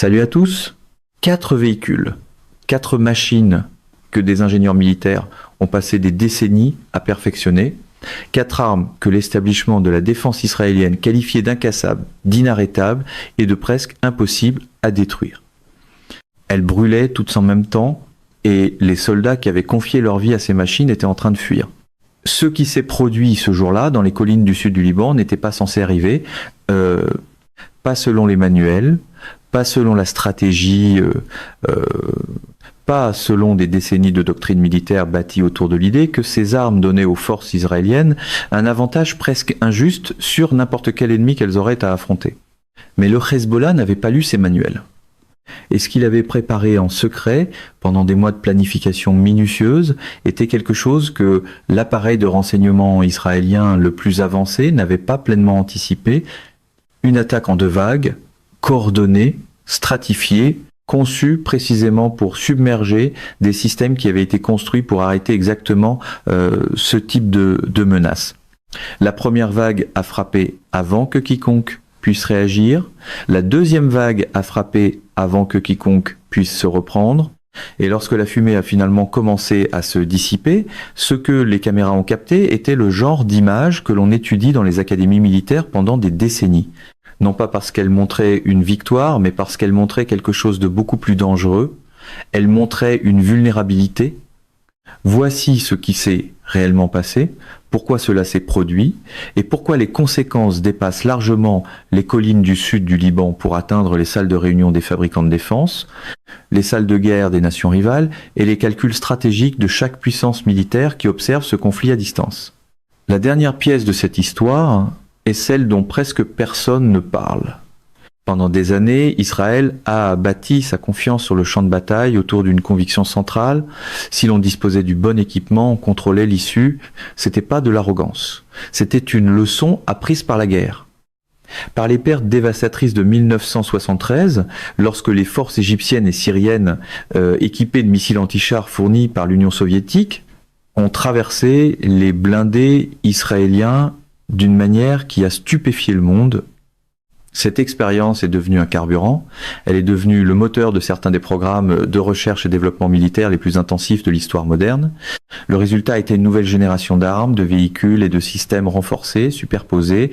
Salut à tous. 4 véhicules, 4 machines que des ingénieurs militaires ont passé des décennies à perfectionner, 4 armes que l'établissement de la défense israélienne qualifiait d'incassables, d'inarrêtables et de presque impossibles à détruire. Elles brûlaient toutes en même temps et les soldats qui avaient confié leur vie à ces machines étaient en train de fuir. Ce qui s'est produit ce jour-là dans les collines du sud du Liban n'était pas censé arriver, pas selon les manuels, pas selon la stratégie, pas selon des décennies de doctrine militaire bâties autour de l'idée que ces armes donnaient aux forces israéliennes un avantage presque injuste sur n'importe quel ennemi qu'elles auraient à affronter. Mais le Hezbollah n'avait pas lu ces manuels. Et ce qu'il avait préparé en secret, pendant des mois de planification minutieuse, était quelque chose que l'appareil de renseignement israélien le plus avancé n'avait pas pleinement anticipé, une attaque en 2 vagues, coordonnée, stratifiée, conçue précisément pour submerger des systèmes qui avaient été construits pour arrêter exactement ce type de menace. La première vague a frappé avant que quiconque puisse réagir, la deuxième vague a frappé avant que quiconque puisse se reprendre, et lorsque la fumée a finalement commencé à se dissiper, ce que les caméras ont capté était le genre d'image que l'on étudie dans les académies militaires pendant des décennies. Non pas parce qu'elle montrait une victoire, mais parce qu'elle montrait quelque chose de beaucoup plus dangereux. Elle montrait une vulnérabilité. Voici ce qui s'est réellement passé, pourquoi cela s'est produit, et pourquoi les conséquences dépassent largement les collines du sud du Liban pour atteindre les salles de réunion des fabricants de défense, les salles de guerre des nations rivales, et les calculs stratégiques de chaque puissance militaire qui observe ce conflit à distance. La dernière pièce de cette histoire est celle dont presque personne ne parle. Pendant des années, Israël a bâti sa confiance sur le champ de bataille autour d'une conviction centrale. Si l'on disposait du bon équipement, on contrôlait l'issue. C'était pas de l'arrogance. C'était une leçon apprise par la guerre. Par les pertes dévastatrices de 1973, lorsque les forces égyptiennes et syriennes, équipées de missiles anti-chars fournis par l'Union soviétique, ont traversé les blindés israéliens d'une manière qui a stupéfié le monde. Cette expérience est devenue un carburant, elle est devenue le moteur de certains des programmes de recherche et développement militaire les plus intensifs de l'histoire moderne. Le résultat a été une nouvelle génération d'armes, de véhicules et de systèmes renforcés, superposés,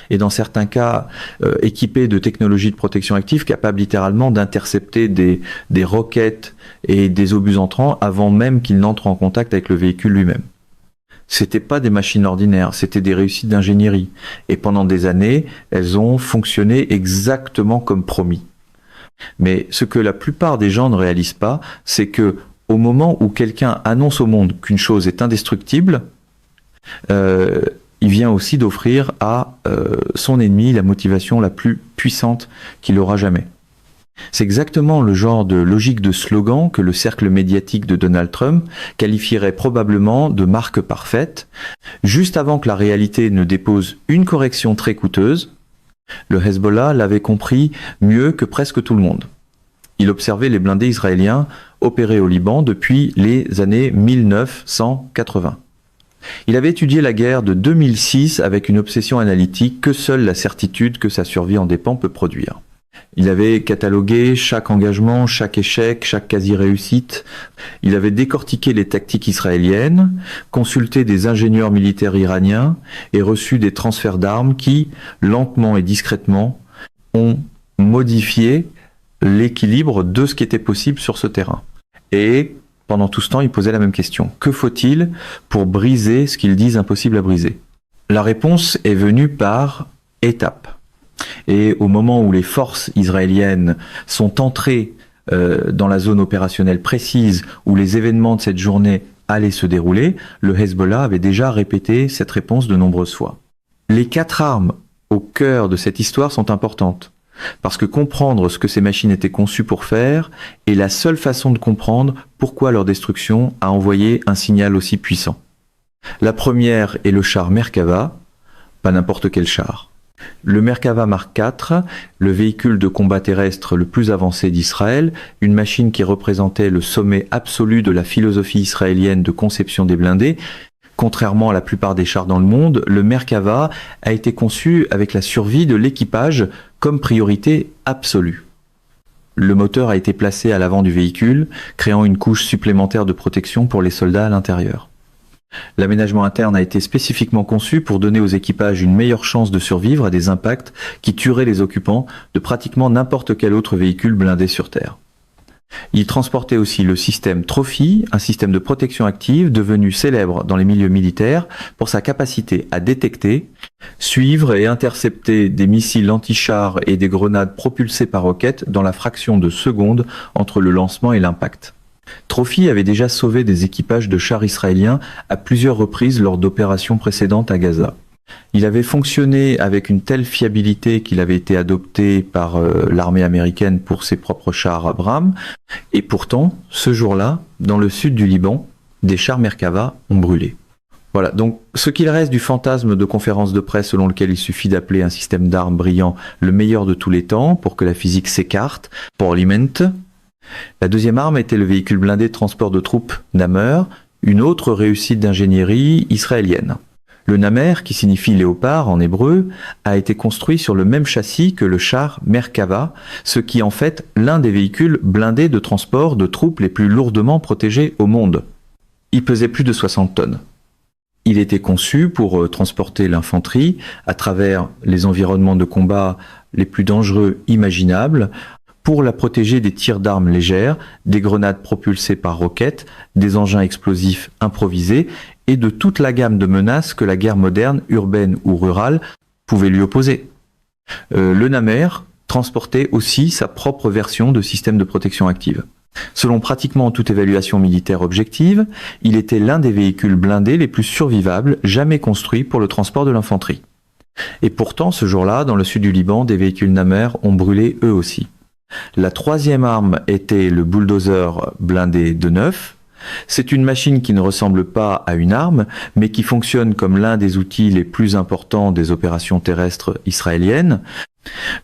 et dans certains cas équipés de technologies de protection active capables littéralement d'intercepter des roquettes et des obus entrants avant même qu'ils n'entrent en contact avec le véhicule lui-même. C'était pas des machines ordinaires, c'était des réussites d'ingénierie. Et pendant des années, elles ont fonctionné exactement comme promis. Mais ce que la plupart des gens ne réalisent pas, c'est que au moment où quelqu'un annonce au monde qu'une chose est indestructible, il vient aussi d'offrir à son ennemi la motivation la plus puissante qu'il aura jamais. C'est exactement le genre de logique de slogan que le cercle médiatique de Donald Trump qualifierait probablement de marque parfaite. Juste avant que la réalité ne dépose une correction très coûteuse, le Hezbollah l'avait compris mieux que presque tout le monde. Il observait les blindés israéliens opérer au Liban depuis les années 1980. Il avait étudié la guerre de 2006 avec une obsession analytique que seule la certitude que sa survie en dépend peut produire. Il avait catalogué chaque engagement, chaque échec, chaque quasi-réussite. Il avait décortiqué les tactiques israéliennes, consulté des ingénieurs militaires iraniens et reçu des transferts d'armes qui, lentement et discrètement, ont modifié l'équilibre de ce qui était possible sur ce terrain. Et pendant tout ce temps, il posait la même question. Que faut-il pour briser ce qu'ils disent impossible à briser ? La réponse est venue par étapes. Et au moment où les forces israéliennes sont entrées dans la zone opérationnelle précise où les événements de cette journée allaient se dérouler, le Hezbollah avait déjà répété cette réponse de nombreuses fois. Les 4 armes au cœur de cette histoire sont importantes, parce que comprendre ce que ces machines étaient conçues pour faire est la seule façon de comprendre pourquoi leur destruction a envoyé un signal aussi puissant. La première est le char Merkava, pas n'importe quel char. Le Merkava Mark IV, le véhicule de combat terrestre le plus avancé d'Israël, une machine qui représentait le sommet absolu de la philosophie israélienne de conception des blindés. Contrairement à la plupart des chars dans le monde, le Merkava a été conçu avec la survie de l'équipage comme priorité absolue. le moteur a été placé à l'avant du véhicule, créant une couche supplémentaire de protection pour les soldats à l'intérieur. L'aménagement interne a été spécifiquement conçu pour donner aux équipages une meilleure chance de survivre à des impacts qui tueraient les occupants de pratiquement n'importe quel autre véhicule blindé sur Terre. Il transportait aussi le système Trophy, un système de protection active devenu célèbre dans les milieux militaires pour sa capacité à détecter, suivre et intercepter des missiles anti-chars et des grenades propulsées par roquettes dans la fraction de seconde entre le lancement et l'impact. Trophy avait déjà sauvé des équipages de chars israéliens à plusieurs reprises lors d'opérations précédentes à Gaza. Il avait fonctionné avec une telle fiabilité qu'il avait été adopté par l'armée américaine pour ses propres chars Abrams, et pourtant, ce jour-là, dans le sud du Liban, des chars Merkava ont brûlé. Voilà, donc ce qu'il reste du fantasme de conférence de presse selon lequel il suffit d'appeler un système d'armes brillant le meilleur de tous les temps pour que la physique s'écarte, Parliament. La deuxième arme était le véhicule blindé de transport de troupes Namer, une autre réussite d'ingénierie israélienne. Le Namer, qui signifie léopard en hébreu, a été construit sur le même châssis que le char Merkava, ce qui en fait l'un des véhicules blindés de transport de troupes les plus lourdement protégés au monde. Il pesait plus de 60 tonnes. Il était conçu pour transporter l'infanterie à travers les environnements de combat les plus dangereux imaginables, pour la protéger des tirs d'armes légères, des grenades propulsées par roquettes, des engins explosifs improvisés et de toute la gamme de menaces que la guerre moderne, urbaine ou rurale, pouvait lui opposer. Le Namer transportait aussi sa propre version de système de protection active. Selon pratiquement toute évaluation militaire objective, il était l'un des véhicules blindés les plus survivables jamais construits pour le transport de l'infanterie. Et pourtant, ce jour-là, dans le sud du Liban, des véhicules Namer ont brûlé eux aussi. La troisième arme était le bulldozer blindé de neuf. C'est une machine qui ne ressemble pas à une arme, mais qui fonctionne comme l'un des outils les plus importants des opérations terrestres israéliennes.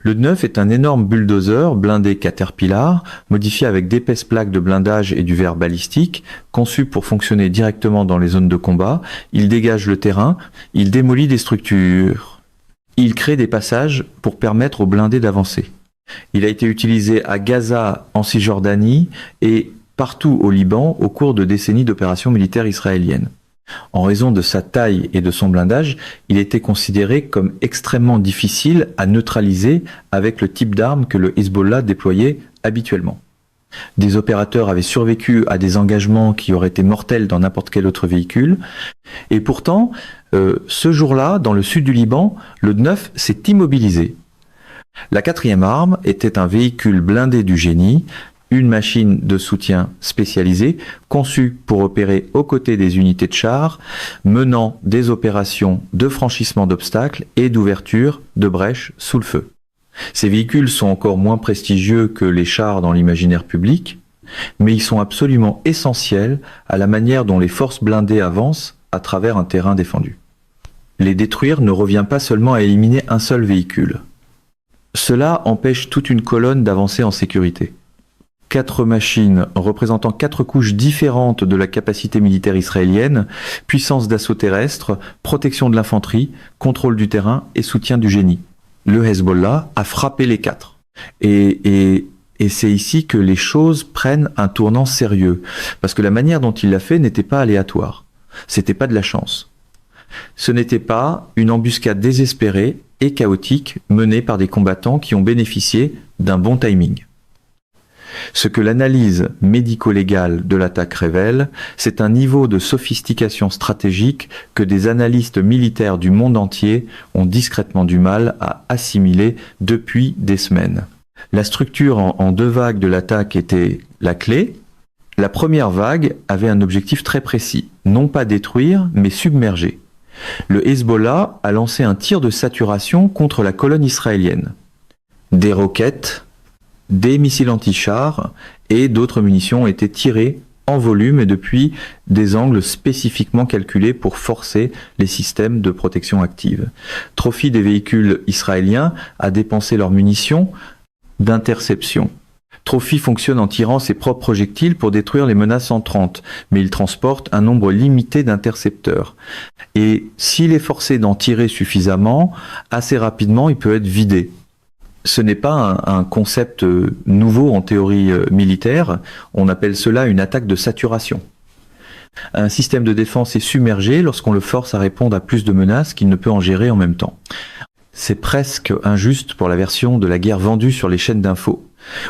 Le neuf est un énorme bulldozer blindé Caterpillar, modifié avec d'épaisses plaques de blindage et du verre balistique, conçu pour fonctionner directement dans les zones de combat. Il dégage le terrain, il démolit des structures. Il crée des passages pour permettre aux blindés d'avancer. Il a été utilisé à Gaza, en Cisjordanie et partout au Liban au cours de décennies d'opérations militaires israéliennes. En raison de sa taille et de son blindage, il était considéré comme extrêmement difficile à neutraliser avec le type d'armes que le Hezbollah déployait habituellement. Des opérateurs avaient survécu à des engagements qui auraient été mortels dans n'importe quel autre véhicule. Et pourtant, ce jour-là, dans le sud du Liban, le 9 s'est immobilisé. La quatrième arme était un véhicule blindé du génie, une machine de soutien spécialisée, conçue pour opérer aux côtés des unités de chars, menant des opérations de franchissement d'obstacles et d'ouverture de brèches sous le feu. Ces véhicules sont encore moins prestigieux que les chars dans l'imaginaire public, mais ils sont absolument essentiels à la manière dont les forces blindées avancent à travers un terrain défendu. Les détruire ne revient pas seulement à éliminer un seul véhicule. Cela empêche toute une colonne d'avancer en sécurité. 4 machines représentant 4 couches différentes de la capacité militaire israélienne, puissance d'assaut terrestre, protection de l'infanterie, contrôle du terrain et soutien du génie. Le Hezbollah a frappé les 4. Et c'est ici que les choses prennent un tournant sérieux, parce que la manière dont il l'a fait n'était pas aléatoire. C'était pas de la chance. Ce n'était pas une embuscade désespérée et chaotique menée par des combattants qui ont bénéficié d'un bon timing. Ce que l'analyse médico-légale de l'attaque révèle, c'est un niveau de sophistication stratégique que des analystes militaires du monde entier ont discrètement du mal à assimiler depuis des semaines. La structure en 2 vagues de l'attaque était la clé. La première vague avait un objectif très précis, non pas détruire, mais submerger. Le Hezbollah a lancé un tir de saturation contre la colonne israélienne. Des roquettes, des missiles anti-chars et d'autres munitions ont été tirées en volume et depuis des angles spécifiquement calculés pour forcer les systèmes de protection active. Trophy des véhicules israéliens a dépensé leurs munitions d'interception. Trophy fonctionne en tirant ses propres projectiles pour détruire les menaces entrantes, mais il transporte un nombre limité d'intercepteurs. Et s'il est forcé d'en tirer suffisamment, assez rapidement il peut être vidé. Ce n'est pas un concept nouveau en théorie militaire, on appelle cela une attaque de saturation. Un système de défense est submergé lorsqu'on le force à répondre à plus de menaces qu'il ne peut en gérer en même temps. C'est presque injuste pour la version de la guerre vendue sur les chaînes d'infos,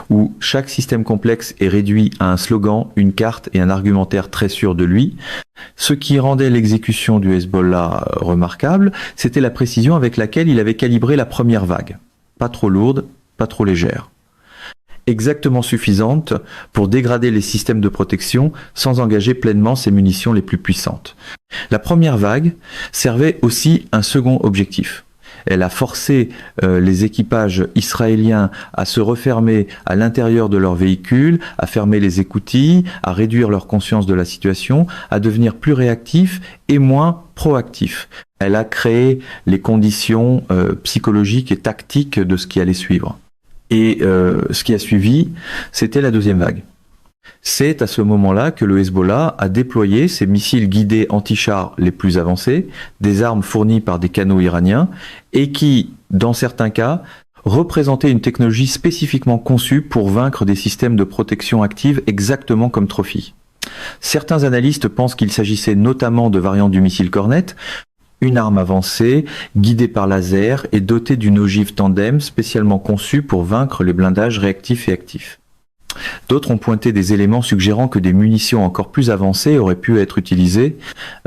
où chaque système complexe est réduit à un slogan, une carte et un argumentaire très sûr de lui. Ce qui rendait l'exécution du Hezbollah remarquable, c'était la précision avec laquelle il avait calibré la première vague. Pas trop lourde, pas trop légère. Exactement suffisante pour dégrader les systèmes de protection sans engager pleinement ses munitions les plus puissantes. La première vague servait aussi un second objectif. Elle a forcé les équipages israéliens à se refermer à l'intérieur de leurs véhicules, à fermer les écoutilles, à réduire leur conscience de la situation, à devenir plus réactifs et moins proactifs. Elle a créé les conditions psychologiques et tactiques de ce qui allait suivre. Et ce qui a suivi, c'était la deuxième vague. C'est à ce moment-là que le Hezbollah a déployé ses missiles guidés anti-chars les plus avancés, des armes fournies par des canaux iraniens, et qui, dans certains cas, représentaient une technologie spécifiquement conçue pour vaincre des systèmes de protection active exactement comme Trophy. Certains analystes pensent qu'il s'agissait notamment de variantes du missile Cornet, une arme avancée, guidée par laser et dotée d'une ogive tandem spécialement conçue pour vaincre les blindages réactifs et actifs. D'autres ont pointé des éléments suggérant que des munitions encore plus avancées auraient pu être utilisées,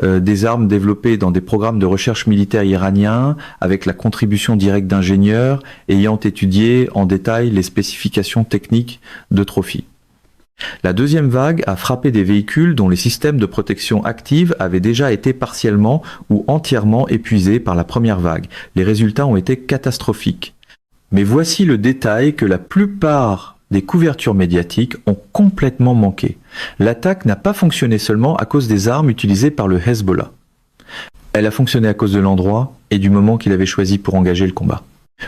des armes développées dans des programmes de recherche militaire iraniens, avec la contribution directe d'ingénieurs ayant étudié en détail les spécifications techniques de Trophy. La deuxième vague a frappé des véhicules dont les systèmes de protection active avaient déjà été partiellement ou entièrement épuisés par la première vague. Les résultats ont été catastrophiques. Mais voici le détail que la plupart des couvertures médiatiques ont complètement manqué. L'attaque n'a pas fonctionné seulement à cause des armes utilisées par le Hezbollah. Elle a fonctionné à cause de l'endroit et du moment qu'il avait choisi pour engager le combat.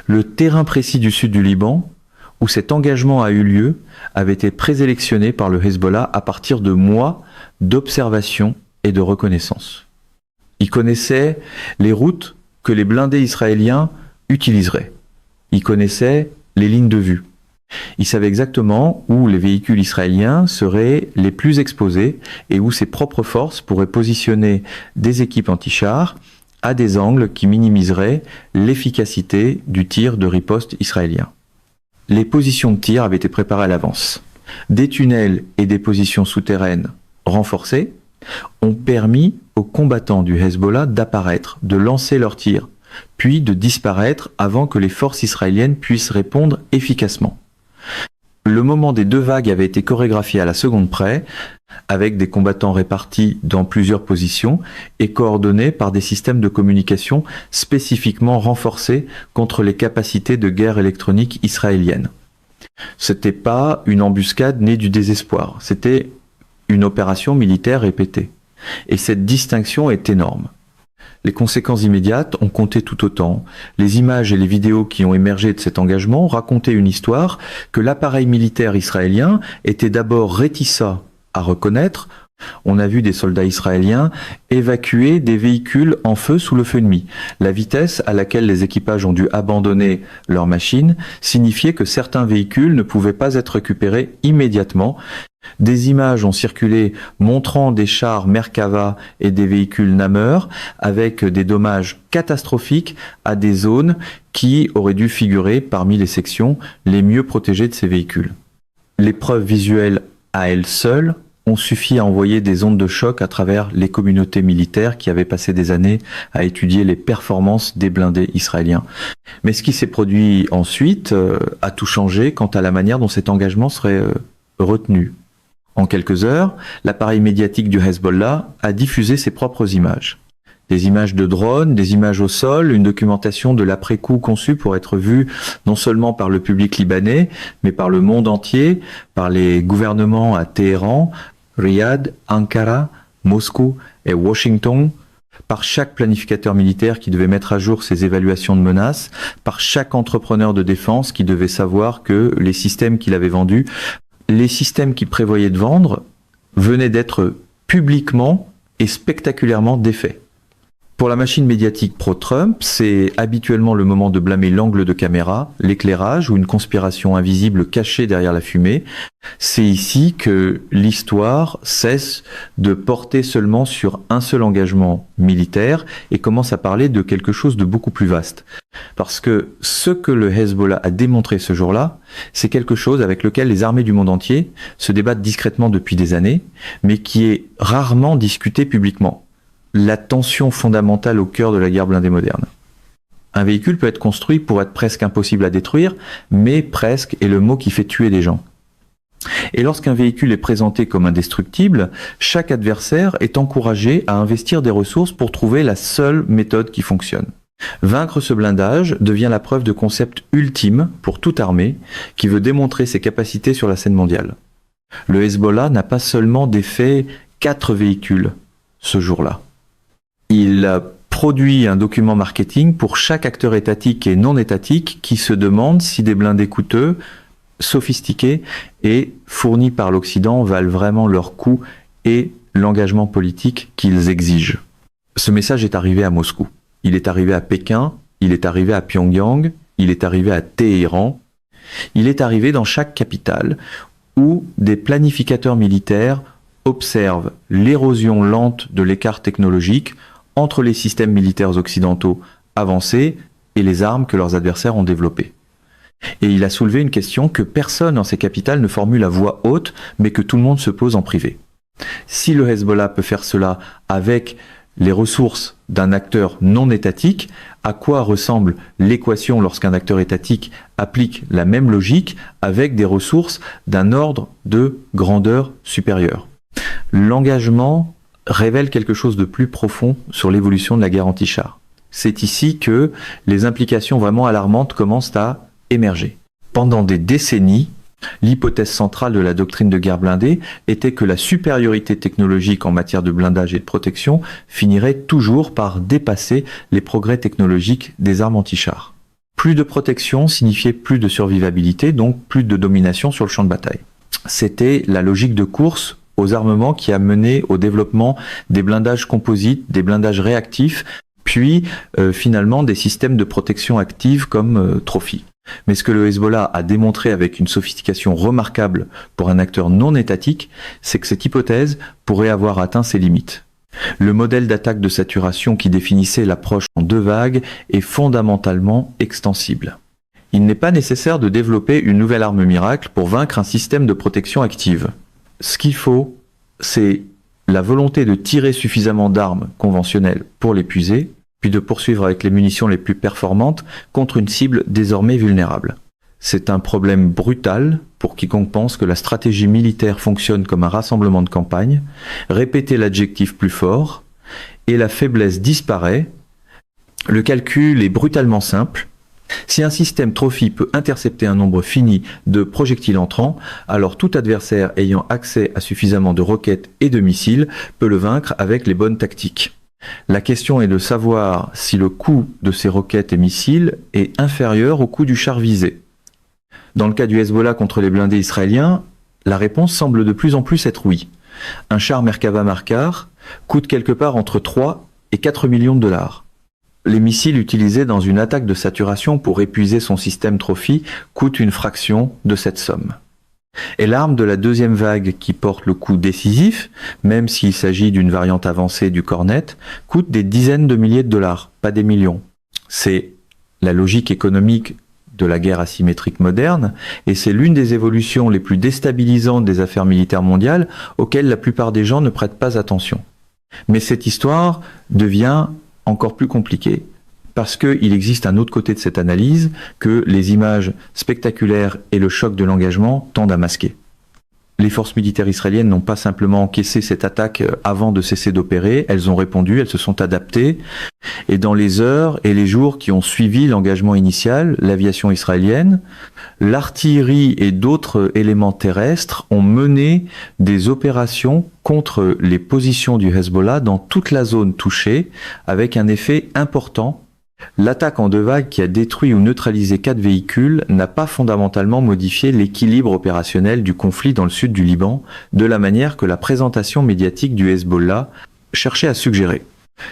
Le terrain précis du sud du Liban, où cet engagement a eu lieu, avait été présélectionné par le Hezbollah à partir de mois d'observation et de reconnaissance. Il connaissait les routes que les blindés israéliens utiliseraient. Il connaissait les lignes de vue. Il savait exactement où les véhicules israéliens seraient les plus exposés et où ses propres forces pourraient positionner des équipes anti-chars à des angles qui minimiseraient l'efficacité du tir de riposte israélien. Les positions de tir avaient été préparées à l'avance. Des tunnels et des positions souterraines renforcées ont permis aux combattants du Hezbollah d'apparaître, de lancer leurs tirs, puis de disparaître avant que les forces israéliennes puissent répondre efficacement. Le moment des deux vagues avait été chorégraphié à la seconde près, avec des combattants répartis dans plusieurs positions et coordonnés par des systèmes de communication spécifiquement renforcés contre les capacités de guerre électronique israéliennes. C'était pas une embuscade née du désespoir, c'était une opération militaire répétée. Et cette distinction est énorme. Les conséquences immédiates ont compté tout autant. Les images et les vidéos qui ont émergé de cet engagement racontaient une histoire que l'appareil militaire israélien était d'abord réticent à reconnaître. On a vu des soldats israéliens évacuer des véhicules en feu sous le feu ennemi. La vitesse à laquelle les équipages ont dû abandonner leurs machines signifiait que certains véhicules ne pouvaient pas être récupérés immédiatement. Des images ont circulé montrant des chars Merkava et des véhicules Nammer avec des dommages catastrophiques à des zones qui auraient dû figurer parmi les sections les mieux protégées de ces véhicules. Les preuves visuelles à elles seules ont suffi à envoyer des ondes de choc à travers les communautés militaires qui avaient passé des années à étudier les performances des blindés israéliens. Mais ce qui s'est produit ensuite a tout changé quant à la manière dont cet engagement serait retenu. En quelques heures, l'appareil médiatique du Hezbollah a diffusé ses propres images. Des images de drones, des images au sol, une documentation de l'après-coup conçue pour être vue non seulement par le public libanais, mais par le monde entier, par les gouvernements à Téhéran, Riyad, Ankara, Moscou et Washington, par chaque planificateur militaire qui devait mettre à jour ses évaluations de menaces, par chaque entrepreneur de défense qui devait savoir que les systèmes qu'il avait vendus, les systèmes qu'il prévoyait de vendre, venaient d'être publiquement et spectaculairement défaits. Pour la machine médiatique pro-Trump, c'est habituellement le moment de blâmer l'angle de caméra, l'éclairage ou une conspiration invisible cachée derrière la fumée. C'est ici que l'histoire cesse de porter seulement sur un seul engagement militaire et commence à parler de quelque chose de beaucoup plus vaste. Parce que ce que le Hezbollah a démontré ce jour-là, c'est quelque chose avec lequel les armées du monde entier se débattent discrètement depuis des années, mais qui est rarement discuté publiquement. La tension fondamentale au cœur de la guerre blindée moderne. Un véhicule peut être construit pour être presque impossible à détruire, mais presque est le mot qui fait tuer des gens. Et lorsqu'un véhicule est présenté comme indestructible, chaque adversaire est encouragé à investir des ressources pour trouver la seule méthode qui fonctionne. Vaincre ce blindage devient la preuve de concept ultime pour toute armée qui veut démontrer ses capacités sur la scène mondiale. Le Hezbollah n'a pas seulement défait 4 véhicules ce jour-là. Il a produit un document marketing pour chaque acteur étatique et non étatique qui se demande si des blindés coûteux, sophistiqués et fournis par l'Occident valent vraiment leur coût et l'engagement politique qu'ils exigent. Ce message est arrivé à Moscou. Il est arrivé à Pékin, il est arrivé à Pyongyang, il est arrivé à Téhéran. Il est arrivé dans chaque capitale où des planificateurs militaires observent l'érosion lente de l'écart technologique entre les systèmes militaires occidentaux avancés et les armes que leurs adversaires ont développées. Et il a soulevé une question que personne dans ces capitales ne formule à voix haute, mais que tout le monde se pose en privé. Si le Hezbollah peut faire cela avec les ressources d'un acteur non étatique, à quoi ressemble l'équation lorsqu'un acteur étatique applique la même logique avec des ressources d'un ordre de grandeur supérieure? L'engagement révèle quelque chose de plus profond sur l'évolution de la guerre anti-char. C'est ici que les implications vraiment alarmantes commencent à émerger. Pendant des décennies, l'hypothèse centrale de la doctrine de guerre blindée était que la supériorité technologique en matière de blindage et de protection finirait toujours par dépasser les progrès technologiques des armes anti-chars. Plus de protection signifiait plus de survivabilité, donc plus de domination sur le champ de bataille. C'était la logique de course aux armements qui a mené au développement des blindages composites, des blindages réactifs, puis finalement des systèmes de protection active comme Trophy. Mais ce que le Hezbollah a démontré avec une sophistication remarquable pour un acteur non étatique, c'est que cette hypothèse pourrait avoir atteint ses limites. Le modèle d'attaque de saturation qui définissait l'approche en 2 vagues est fondamentalement extensible. Il n'est pas nécessaire de développer une nouvelle arme miracle pour vaincre un système de protection active. Ce qu'il faut, c'est la volonté de tirer suffisamment d'armes conventionnelles pour l'épuiser, puis de poursuivre avec les munitions les plus performantes contre une cible désormais vulnérable. C'est un problème brutal pour quiconque pense que la stratégie militaire fonctionne comme un rassemblement de campagne, répéter l'adjectif plus fort, et la faiblesse disparaît. Le calcul est brutalement simple. Si un système Trophy peut intercepter un nombre fini de projectiles entrants, alors tout adversaire ayant accès à suffisamment de roquettes et de missiles peut le vaincre avec les bonnes tactiques. La question est de savoir si le coût de ces roquettes et missiles est inférieur au coût du char visé. Dans le cas du Hezbollah contre les blindés israéliens, la réponse semble de plus en plus être oui. Un char Merkava Markar coûte quelque part entre 3 et 4 millions de dollars. Les missiles utilisés dans une attaque de saturation pour épuiser son système Trophy coûtent une fraction de cette somme. Et l'arme de la 2e vague qui porte le coup décisif, même s'il s'agit d'une variante avancée du Cornet, coûte des dizaines de milliers de dollars, pas des millions. C'est la logique économique de la guerre asymétrique moderne, et c'est l'une des évolutions les plus déstabilisantes des affaires militaires mondiales auxquelles la plupart des gens ne prêtent pas attention. Mais cette histoire devient encore plus compliquée, parce qu'il existe un autre côté de cette analyse que les images spectaculaires et le choc de l'engagement tendent à masquer. Les forces militaires israéliennes n'ont pas simplement encaissé cette attaque avant de cesser d'opérer, elles ont répondu, elles se sont adaptées, et dans les heures et les jours qui ont suivi l'engagement initial, l'aviation israélienne, l'artillerie et d'autres éléments terrestres ont mené des opérations contre les positions du Hezbollah dans toute la zone touchée, avec un effet important. L'attaque en 2 vagues qui a détruit ou neutralisé 4 véhicules n'a pas fondamentalement modifié l'équilibre opérationnel du conflit dans le sud du Liban, de la manière que la présentation médiatique du Hezbollah cherchait à suggérer.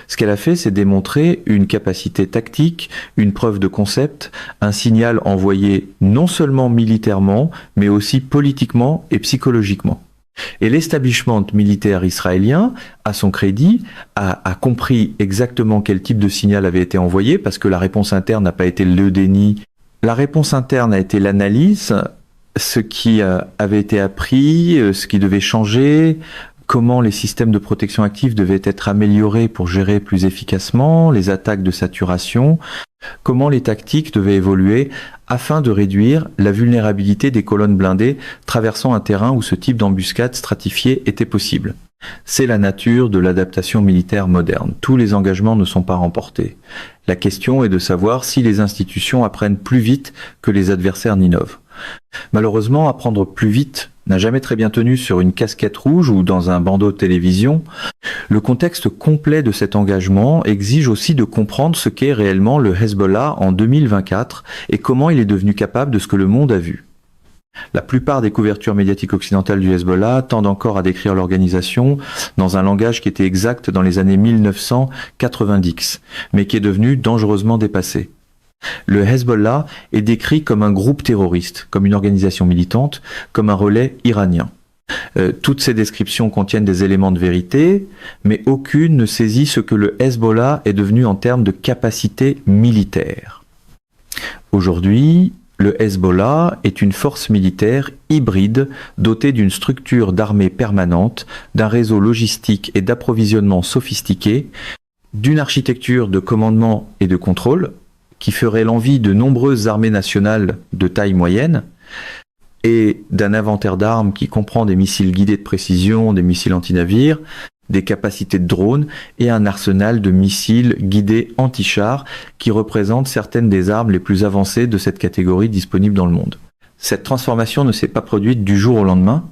Ce qu'elle a fait, c'est démontrer une capacité tactique, une preuve de concept, un signal envoyé non seulement militairement, mais aussi politiquement et psychologiquement. Et l'establishment militaire israélien, à son crédit, a compris exactement quel type de signal avait été envoyé, parce que la réponse interne n'a pas été le déni. La réponse interne a été l'analyse, ce qui avait été appris, ce qui devait changer, comment les systèmes de protection active devaient être améliorés pour gérer plus efficacement les attaques de saturation, comment les tactiques devaient évoluer afin de réduire la vulnérabilité des colonnes blindées traversant un terrain où ce type d'embuscade stratifiée était possible. C'est la nature de l'adaptation militaire moderne. Tous les engagements ne sont pas remportés. La question est de savoir si les institutions apprennent plus vite que les adversaires n'innovent. Malheureusement, apprendre plus vite n'a jamais très bien tenu sur une casquette rouge ou dans un bandeau de télévision. Le contexte complet de cet engagement exige aussi de comprendre ce qu'est réellement le Hezbollah en 2024 et comment il est devenu capable de ce que le monde a vu. La plupart des couvertures médiatiques occidentales du Hezbollah tendent encore à décrire l'organisation dans un langage qui était exact dans les années 1990, mais qui est devenu dangereusement dépassé. Le Hezbollah est décrit comme un groupe terroriste, comme une organisation militante, comme un relais iranien. Toutes ces descriptions contiennent des éléments de vérité, mais aucune ne saisit ce que le Hezbollah est devenu en termes de capacité militaire. Aujourd'hui, le Hezbollah est une force militaire hybride dotée d'une structure d'armée permanente, d'un réseau logistique et d'approvisionnement sophistiqué, d'une architecture de commandement et de contrôle qui ferait l'envie de nombreuses armées nationales de taille moyenne, et d'un inventaire d'armes qui comprend des missiles guidés de précision, des missiles antinavires, des capacités de drones et un arsenal de missiles guidés anti-chars qui représentent certaines des armes les plus avancées de cette catégorie disponibles dans le monde. Cette transformation ne s'est pas produite du jour au lendemain.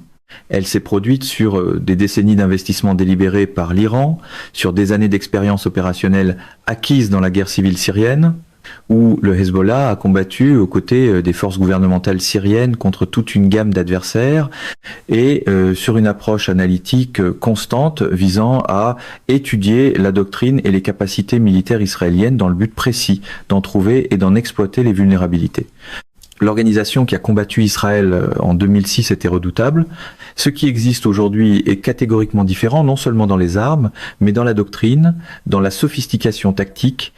Elle s'est produite sur des décennies d'investissement délibérés par l'Iran, sur des années d'expérience opérationnelle acquises dans la guerre civile syrienne, où le Hezbollah a combattu aux côtés des forces gouvernementales syriennes contre toute une gamme d'adversaires et sur une approche analytique constante visant à étudier la doctrine et les capacités militaires israéliennes dans le but précis d'en trouver et d'en exploiter les vulnérabilités. L'organisation qui a combattu Israël en 2006 était redoutable. Ce qui existe aujourd'hui est catégoriquement différent, non seulement dans les armes, mais dans la doctrine, dans la sophistication tactique,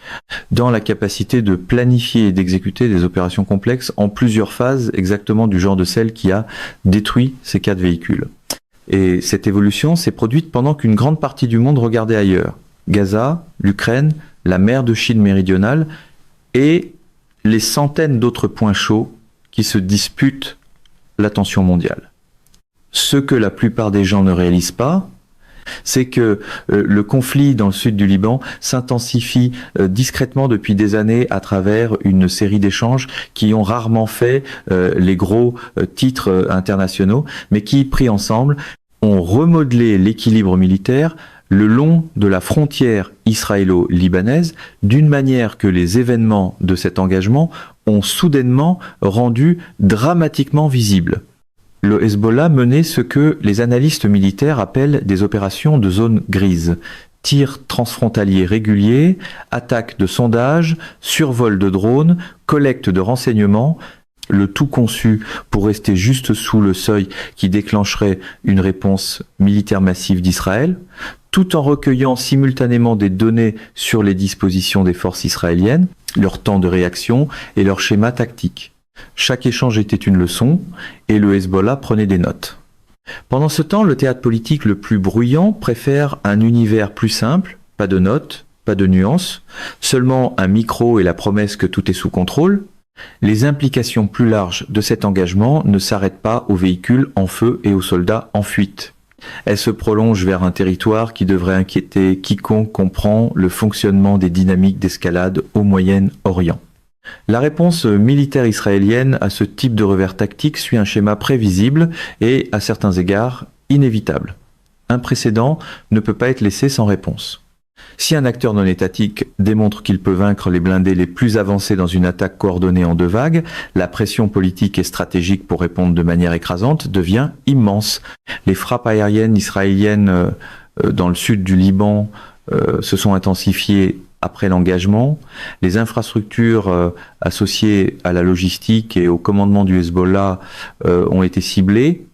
dans la capacité de planifier et d'exécuter des opérations complexes en plusieurs phases, exactement du genre de celle qui a détruit ces 4 véhicules. Et cette évolution s'est produite pendant qu'une grande partie du monde regardait ailleurs. Gaza, l'Ukraine, la mer de Chine méridionale et les centaines d'autres points chauds qui se disputent l'attention mondiale. Ce que la plupart des gens ne réalisent pas, c'est que le conflit dans le sud du Liban s'intensifie discrètement depuis des années à travers une série d'échanges qui ont rarement fait les gros titres internationaux, mais qui, pris ensemble, ont remodelé l'équilibre militaire le long de la frontière israélo-libanaise, d'une manière que les événements de cet engagement ont soudainement rendu dramatiquement visible. Le Hezbollah menait ce que les analystes militaires appellent des opérations de zone grise. Tirs transfrontaliers réguliers, attaques de sondages, survol de drones, collecte de renseignements, le tout conçu pour rester juste sous le seuil qui déclencherait une réponse militaire massive d'Israël, tout en recueillant simultanément des données sur les dispositions des forces israéliennes, leur temps de réaction et leur schéma tactique. Chaque échange était une leçon, et le Hezbollah prenait des notes. Pendant ce temps, le théâtre politique le plus bruyant préfère un univers plus simple, pas de notes, pas de nuances, seulement un micro et la promesse que tout est sous contrôle. Les implications plus larges de cet engagement ne s'arrêtent pas aux véhicules en feu et aux soldats en fuite. Elles se prolongent vers un territoire qui devrait inquiéter quiconque comprend le fonctionnement des dynamiques d'escalade au Moyen-Orient. La réponse militaire israélienne à ce type de revers tactique suit un schéma prévisible et, à certains égards, inévitable. Un précédent ne peut pas être laissé sans réponse. Si un acteur non étatique démontre qu'il peut vaincre les blindés les plus avancés dans une attaque coordonnée en 2 vagues, la pression politique et stratégique pour répondre de manière écrasante devient immense. Les frappes aériennes israéliennes dans le sud du Liban se sont intensifiées après l'engagement. Les infrastructures associées à la logistique et au commandement du Hezbollah ont été ciblées.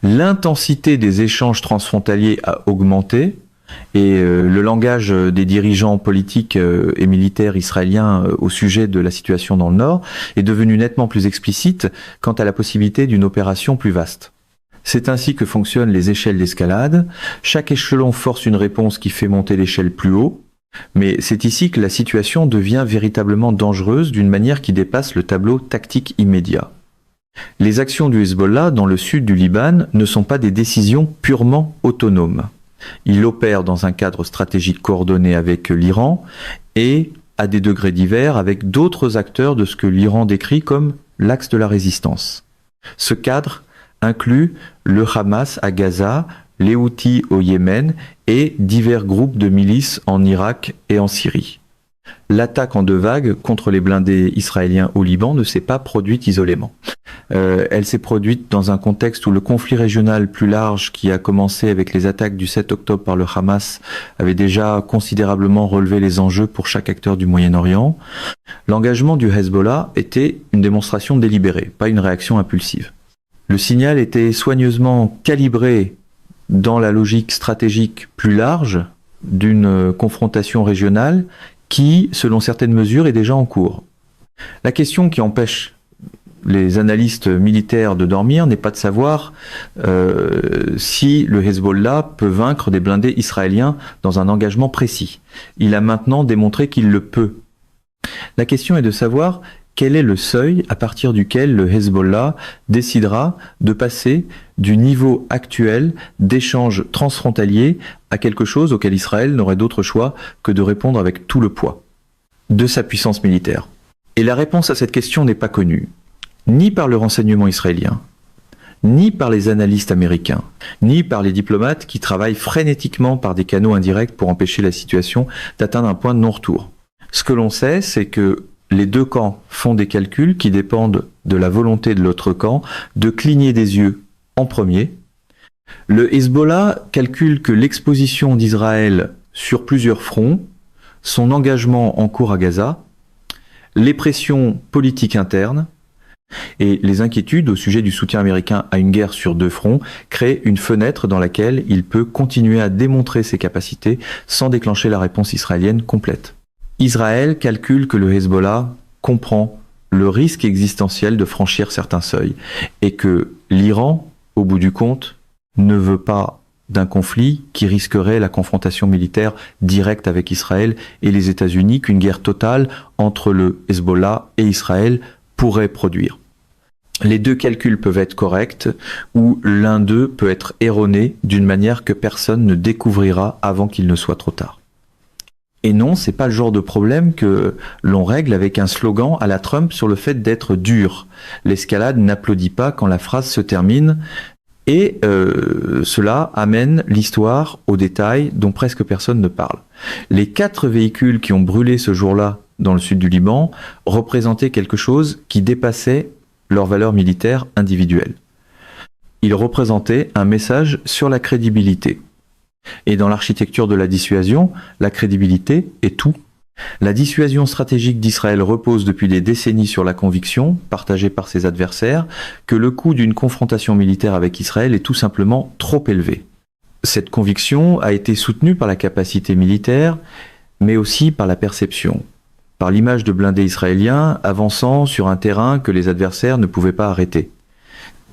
L'intensité des échanges transfrontaliers a augmenté. Et le langage des dirigeants politiques et militaires israéliens au sujet de la situation dans le Nord est devenu nettement plus explicite quant à la possibilité d'une opération plus vaste. C'est ainsi que fonctionnent les échelles d'escalade. Chaque échelon force une réponse qui fait monter l'échelle plus haut, mais c'est ici que la situation devient véritablement dangereuse d'une manière qui dépasse le tableau tactique immédiat. Les actions du Hezbollah dans le sud du Liban ne sont pas des décisions purement autonomes. Il opère dans un cadre stratégique coordonné avec l'Iran et à des degrés divers avec d'autres acteurs de ce que l'Iran décrit comme l'axe de la résistance. Ce cadre inclut le Hamas à Gaza, les Houthis au Yémen et divers groupes de milices en Irak et en Syrie. L'attaque en deux vagues contre les blindés israéliens au Liban ne s'est pas produite isolément. Elle s'est produite dans un contexte où le conflit régional plus large qui a commencé avec les attaques du 7 octobre par le Hamas avait déjà considérablement relevé les enjeux pour chaque acteur du Moyen-Orient. L'engagement du Hezbollah était une démonstration délibérée, pas une réaction impulsive. Le signal était soigneusement calibré dans la logique stratégique plus large d'une confrontation régionale qui, selon certaines mesures, est déjà en cours. La question qui empêche les analystes militaires de dormir n'est pas de savoir si le Hezbollah peut vaincre des blindés israéliens dans un engagement précis. Il a maintenant démontré qu'il le peut. La question est de savoir quel est le seuil à partir duquel le Hezbollah décidera de passer du niveau actuel d'échange transfrontalier à quelque chose auquel Israël n'aurait d'autre choix que de répondre avec tout le poids de sa puissance militaire. Et la réponse à cette question n'est pas connue, ni par le renseignement israélien, ni par les analystes américains, ni par les diplomates qui travaillent frénétiquement par des canaux indirects pour empêcher la situation d'atteindre un point de non-retour. Ce que l'on sait, c'est que les deux camps font des calculs qui dépendent de la volonté de l'autre camp de cligner des yeux en premier. Le Hezbollah calcule que l'exposition d'Israël sur plusieurs fronts, son engagement en cours à Gaza, les pressions politiques internes et les inquiétudes au sujet du soutien américain à une guerre sur deux fronts créent une fenêtre dans laquelle il peut continuer à démontrer ses capacités sans déclencher la réponse israélienne complète. Israël calcule que le Hezbollah comprend le risque existentiel de franchir certains seuils et que l'Iran, au bout du compte, ne veut pas d'un conflit qui risquerait la confrontation militaire directe avec Israël et les États-Unis qu'une guerre totale entre le Hezbollah et Israël pourrait produire. Les deux calculs peuvent être corrects ou l'un d'eux peut être erroné d'une manière que personne ne découvrira avant qu'il ne soit trop tard. Et non, c'est pas le genre de problème que l'on règle avec un slogan à la Trump sur le fait d'être dur. L'escalade n'applaudit pas quand la phrase se termine. Et cela amène l'histoire aux détails dont presque personne ne parle. Les 4 véhicules qui ont brûlé ce jour-là dans le sud du Liban représentaient quelque chose qui dépassait leur valeur militaire individuelle. Ils représentaient un message sur la crédibilité. Et dans l'architecture de la dissuasion, la crédibilité est tout. La dissuasion stratégique d'Israël repose depuis des décennies sur la conviction, partagée par ses adversaires, que le coût d'une confrontation militaire avec Israël est tout simplement trop élevé. Cette conviction a été soutenue par la capacité militaire, mais aussi par la perception, par l'image de blindés israéliens avançant sur un terrain que les adversaires ne pouvaient pas arrêter,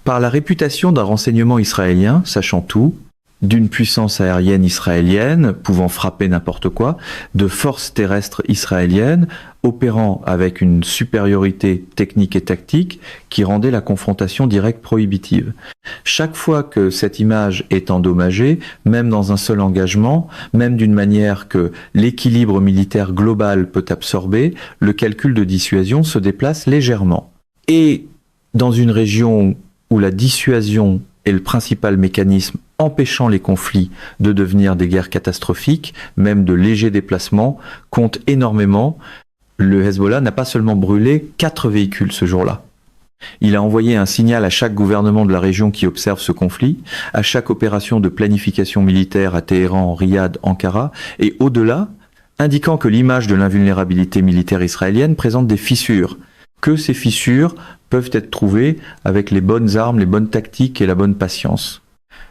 par la réputation d'un renseignement israélien sachant tout, d'une puissance aérienne israélienne pouvant frapper n'importe quoi, de forces terrestres israéliennes opérant avec une supériorité technique et tactique qui rendait la confrontation directe prohibitive. Chaque fois que cette image est endommagée, même dans un seul engagement, même d'une manière que l'équilibre militaire global peut absorber, le calcul de dissuasion se déplace légèrement. Et dans une région où la dissuasion est le principal mécanisme empêchant les conflits de devenir des guerres catastrophiques, même de légers déplacements, compte énormément. Le Hezbollah n'a pas seulement brûlé 4 véhicules ce jour-là. Il a envoyé un signal à chaque gouvernement de la région qui observe ce conflit, à chaque opération de planification militaire à Téhéran, Riyad, Ankara, et au-delà, indiquant que l'image de l'invulnérabilité militaire israélienne présente des fissures, que ces fissures peuvent être trouvées avec les bonnes armes, les bonnes tactiques et la bonne patience.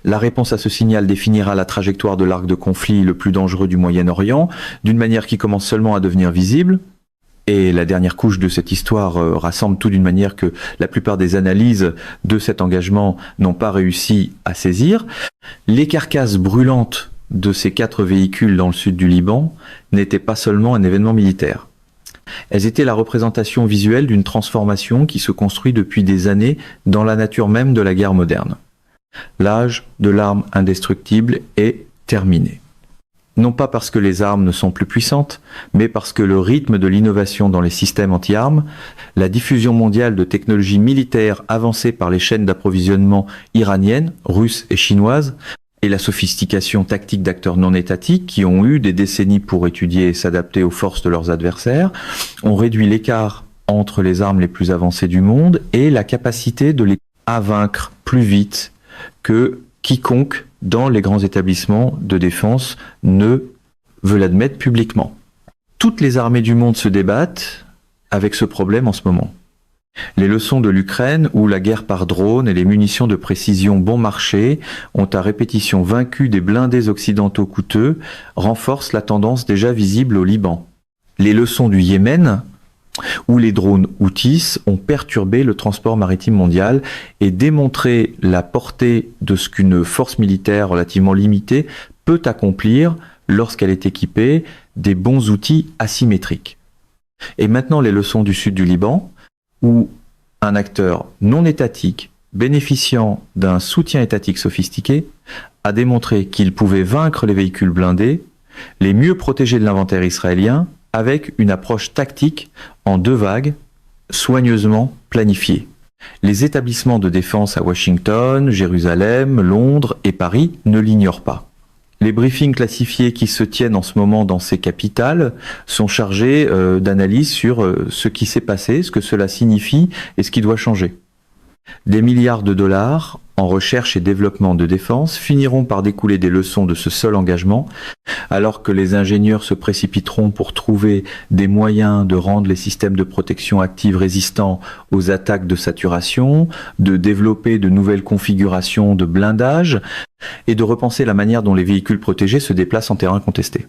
La réponse à ce signal définira la trajectoire de l'arc de conflit le plus dangereux du Moyen-Orient, d'une manière qui commence seulement à devenir visible. Et la dernière couche de cette histoire rassemble tout d'une manière que la plupart des analyses de cet engagement n'ont pas réussi à saisir. Les carcasses brûlantes de ces 4 véhicules dans le sud du Liban n'étaient pas seulement un événement militaire. Elles étaient la représentation visuelle d'une transformation qui se construit depuis des années dans la nature même de la guerre moderne. L'âge de l'arme indestructible est terminé. Non pas parce que les armes ne sont plus puissantes, mais parce que le rythme de l'innovation dans les systèmes anti-armes, la diffusion mondiale de technologies militaires avancées par les chaînes d'approvisionnement iraniennes, russes et chinoises, et la sophistication tactique d'acteurs non étatiques qui ont eu des décennies pour étudier et s'adapter aux forces de leurs adversaires, ont réduit l'écart entre les armes les plus avancées du monde et la capacité de les vaincre plus vite que quiconque dans les grands établissements de défense ne veut l'admettre publiquement. Toutes les armées du monde se débattent avec ce problème en ce moment. Les leçons de l'Ukraine, où la guerre par drone et les munitions de précision bon marché ont à répétition vaincu des blindés occidentaux coûteux, renforcent la tendance déjà visible au Liban. Les leçons du Yémen, où les drones Houthis ont perturbé le transport maritime mondial et démontré la portée de ce qu'une force militaire relativement limitée peut accomplir lorsqu'elle est équipée des bons outils asymétriques. Et maintenant les leçons du sud du Liban, où un acteur non étatique, bénéficiant d'un soutien étatique sophistiqué, a démontré qu'il pouvait vaincre les véhicules blindés, les mieux protéger de l'inventaire israélien, avec une approche tactique en 2 vagues, soigneusement planifiées. Les établissements de défense à Washington, Jérusalem, Londres et Paris ne l'ignorent pas. Les briefings classifiés qui se tiennent en ce moment dans ces capitales sont chargés d'analyse sur ce qui s'est passé, ce que cela signifie et ce qui doit changer. Des milliards de dollars en recherche et développement de défense finiront par découler des leçons de ce seul engagement, alors que les ingénieurs se précipiteront pour trouver des moyens de rendre les systèmes de protection active résistants aux attaques de saturation, de développer de nouvelles configurations de blindage et de repenser la manière dont les véhicules protégés se déplacent en terrain contesté.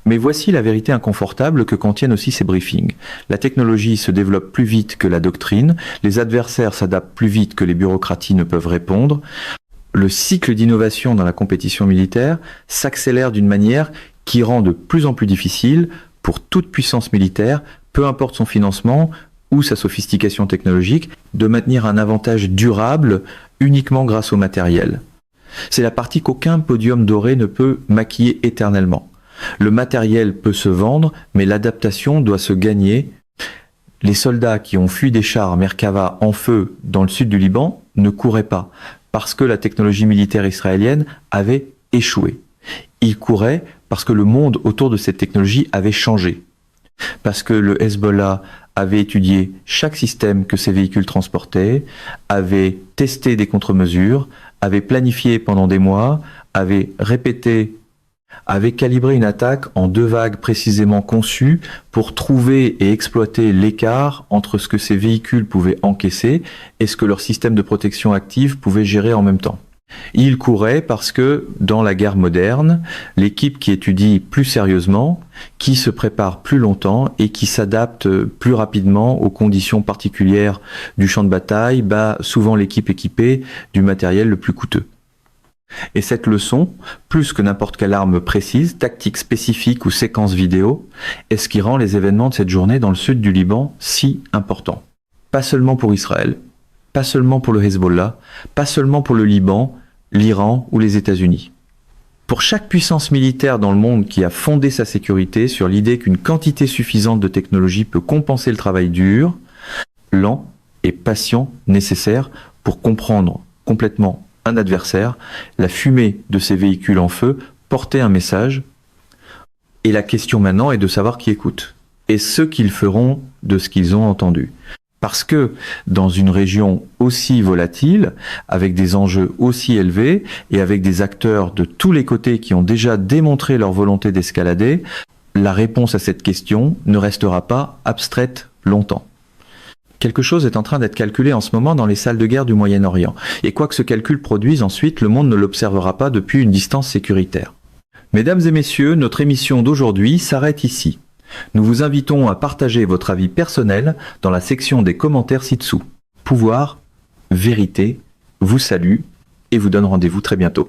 Mais voici la vérité inconfortable que contiennent aussi ces briefings. La technologie se développe plus vite que la doctrine, les adversaires s'adaptent plus vite que les bureaucraties ne peuvent répondre. Le cycle d'innovation dans la compétition militaire s'accélère d'une manière qui rend de plus en plus difficile pour toute puissance militaire, peu importe son financement ou sa sophistication technologique, de maintenir un avantage durable uniquement grâce au matériel. C'est la partie qu'aucun podium doré ne peut maquiller éternellement. Le matériel peut se vendre, mais l'adaptation doit se gagner. Les soldats qui ont fui des chars Merkava en feu dans le sud du Liban ne couraient pas, parce que la technologie militaire israélienne avait échoué. Ils couraient parce que le monde autour de cette technologie avait changé. Parce que le Hezbollah avait étudié chaque système que ces véhicules transportaient, avait testé des contre-mesures, avait planifié pendant des mois, avait répété, avait calibré une attaque en 2 vagues précisément conçues pour trouver et exploiter l'écart entre ce que ces véhicules pouvaient encaisser et ce que leur système de protection active pouvait gérer en même temps. Ils couraient parce que, dans la guerre moderne, l'équipe qui étudie plus sérieusement, qui se prépare plus longtemps et qui s'adapte plus rapidement aux conditions particulières du champ de bataille, bat souvent l'équipe équipée du matériel le plus coûteux. Et cette leçon, plus que n'importe quelle arme précise, tactique spécifique ou séquence vidéo, est ce qui rend les événements de cette journée dans le sud du Liban si importants. Pas seulement pour Israël, pas seulement pour le Hezbollah, pas seulement pour le Liban, l'Iran ou les États-Unis. Pour chaque puissance militaire dans le monde qui a fondé sa sécurité sur l'idée qu'une quantité suffisante de technologie peut compenser le travail dur, lent et patient nécessaire pour comprendre complètement un adversaire, la fumée de ces véhicules en feu portait un message. Et la question maintenant est de savoir qui écoute et ce qu'ils feront de ce qu'ils ont entendu. Parce que dans une région aussi volatile, avec des enjeux aussi élevés et avec des acteurs de tous les côtés qui ont déjà démontré leur volonté d'escalader, la réponse à cette question ne restera pas abstraite longtemps. Quelque chose est en train d'être calculé en ce moment dans les salles de guerre du Moyen-Orient. Et quoi que ce calcul produise ensuite, le monde ne l'observera pas depuis une distance sécuritaire. Mesdames et messieurs, notre émission d'aujourd'hui s'arrête ici. Nous vous invitons à partager votre avis personnel dans la section des commentaires ci-dessous. Pouvoir, vérité, vous salue et vous donne rendez-vous très bientôt.